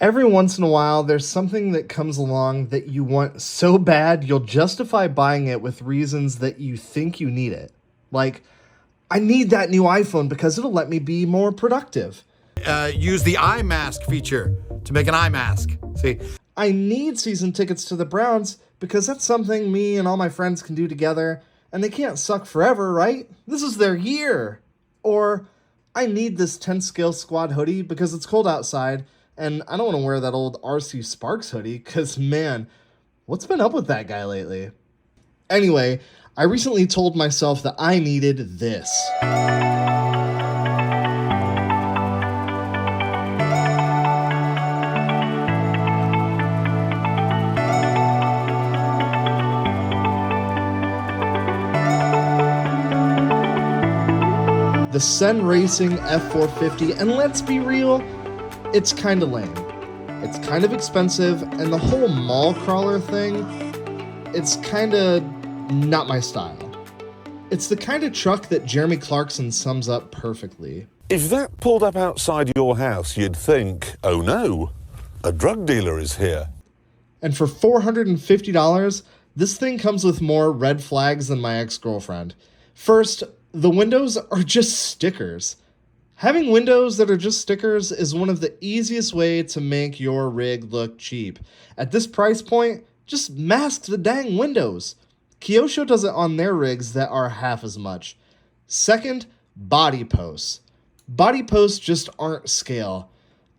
Every once in a while, there's something that comes along that you want so bad you'll justify buying it with reasons that you think you need it. Like, I need that new iPhone because it'll let me be more productive. Use the eye mask feature to make an eye mask. See? I need season tickets to the Browns because that's something me and all my friends can do together, and they can't suck forever, right? This is their year. Or, I need this 10 scale squad hoodie because it's cold outside, and I don't want to wear that old RC Sparks hoodie because, man, what's been up with that guy lately? Anyway, I recently told myself that I needed this. The Cen Racing F450, and let's be real, it's kinda lame. It's kind of expensive, and the whole mall crawler thing, it's kinda not my style. It's the kind of truck that Jeremy Clarkson sums up perfectly. If that pulled up outside your house, you'd think, oh no, a drug dealer is here. And for $450, this thing comes with more red flags than my ex-girlfriend. First, the windows are just stickers. Having windows that are just stickers is one of the easiest ways to make your rig look cheap. At this price point, just mask the dang windows. Kyosho does it on their rigs that are half as much. Second, body posts. Body posts just aren't scale.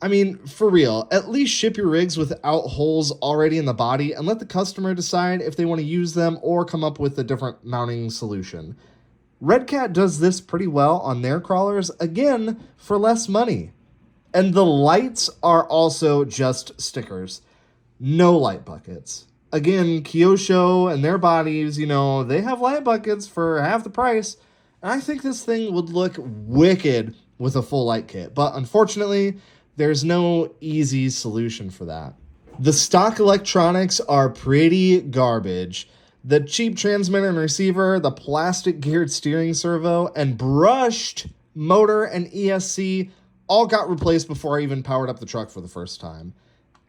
I mean, for real, at least ship your rigs without holes already in the body and let the customer decide if they want to use them or come up with a different mounting solution. Red Cat does this pretty well on their crawlers, again, for less money. And the lights are also just stickers. No light buckets. Again, Kyosho and their bodies, they have light buckets for half the price. And I think this thing would look wicked with a full light kit. But unfortunately, there's no easy solution for that. The stock electronics are pretty garbage. The cheap transmitter and receiver, the plastic geared steering servo, and brushed motor and ESC all got replaced before I even powered up the truck for the first time.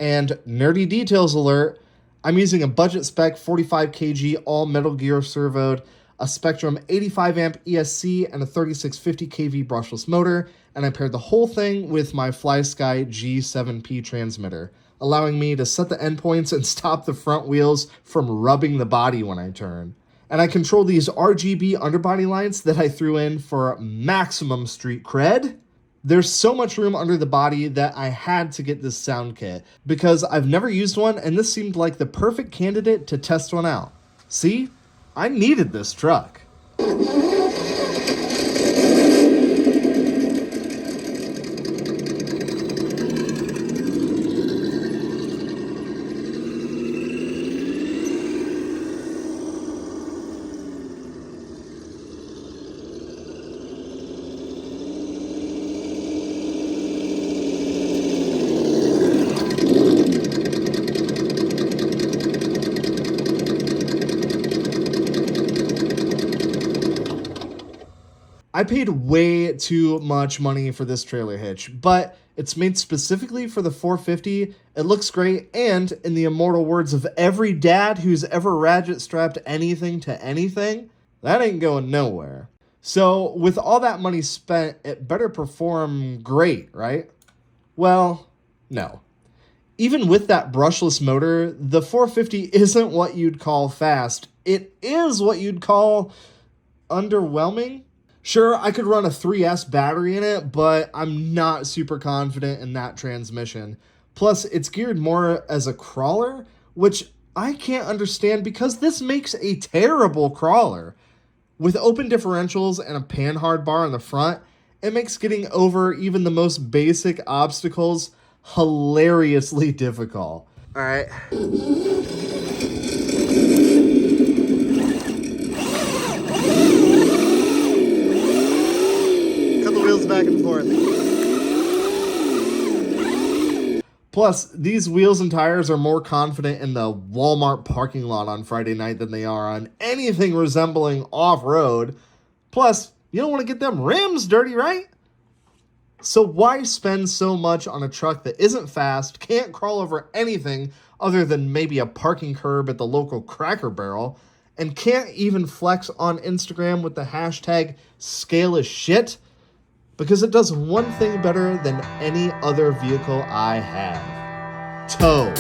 And nerdy details alert, I'm using a budget spec 45 kg all Metal Gear servoed, a Spectrum 85 amp ESC, and a 3650 kV brushless motor, and I paired the whole thing with my FlySky G7P transmitter, allowing me to set the endpoints and stop the front wheels from rubbing the body when I turn. And I control these RGB underbody lights that I threw in for maximum street cred. There's so much room under the body that I had to get this sound kit because I've never used one and this seemed like the perfect candidate to test one out. See? I needed this truck. I paid way too much money for this trailer hitch, but it's made specifically for the 450, it looks great, and in the immortal words of every dad who's ever ratchet strapped anything to anything, that ain't going nowhere. So with all that money spent, it better perform great, right? Well, no. Even with that brushless motor, the 450 isn't what you'd call fast. It is what you'd call underwhelming. Sure, I could run a 3S battery in it, but I'm not super confident in that transmission. Plus, it's geared more as a crawler, which I can't understand because this makes a terrible crawler. With open differentials and a panhard bar on the front, it makes getting over even the most basic obstacles hilariously difficult. All right. Back and forth. Plus, these wheels and tires are more confident in the Walmart parking lot on Friday night than they are on anything resembling off-road. Plus, you don't want to get them rims dirty, right? So why spend so much on a truck that isn't fast, can't crawl over anything other than maybe a parking curb at the local Cracker Barrel, and can't even flex on Instagram with the hashtag scale is shit? Because it does one thing better than any other vehicle I have. Tow.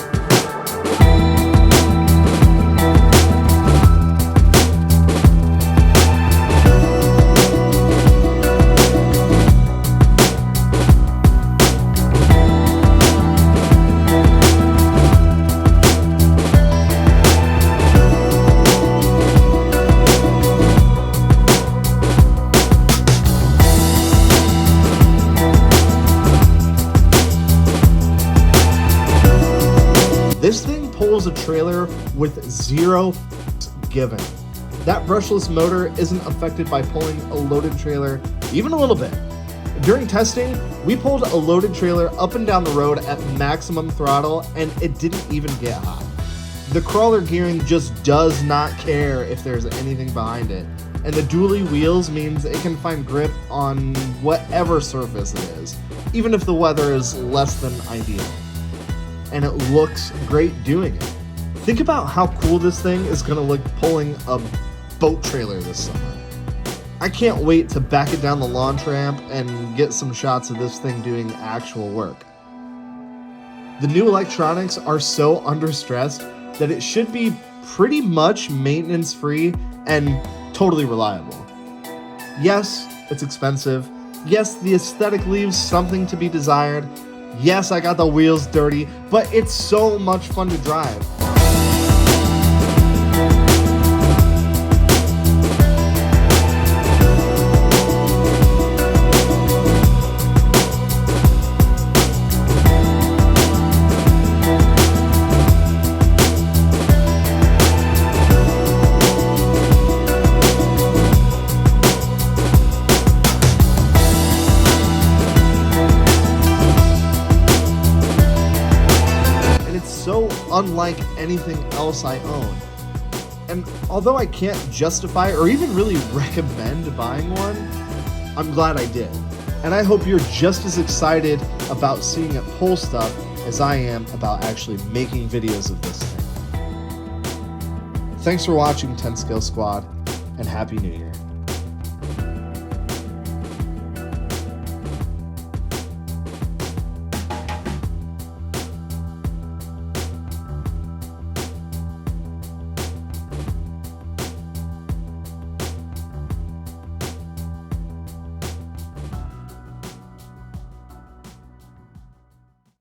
This thing pulls a trailer with zero given. That brushless motor isn't affected by pulling a loaded trailer even a little bit. During testing, we pulled a loaded trailer up and down the road at maximum throttle and it didn't even get hot. The crawler gearing just does not care if there's anything behind it, and the dually wheels means it can find grip on whatever surface it is, even if the weather is less than ideal. And it looks great doing it. Think about how cool this thing is gonna look pulling a boat trailer this summer. I can't wait to back it down the launch ramp and get some shots of this thing doing actual work. The new electronics are so understressed that it should be pretty much maintenance free and totally reliable. Yes, it's expensive. Yes, the aesthetic leaves something to be desired. Yes, I got the wheels dirty, but it's so much fun to drive. So unlike anything else I own. And although I can't justify or even really recommend buying one, I'm glad I did. And I hope you're just as excited about seeing it pull stuff as I am about actually making videos of this thing. Thanks for watching 10 Scale Squad, and Happy New Year.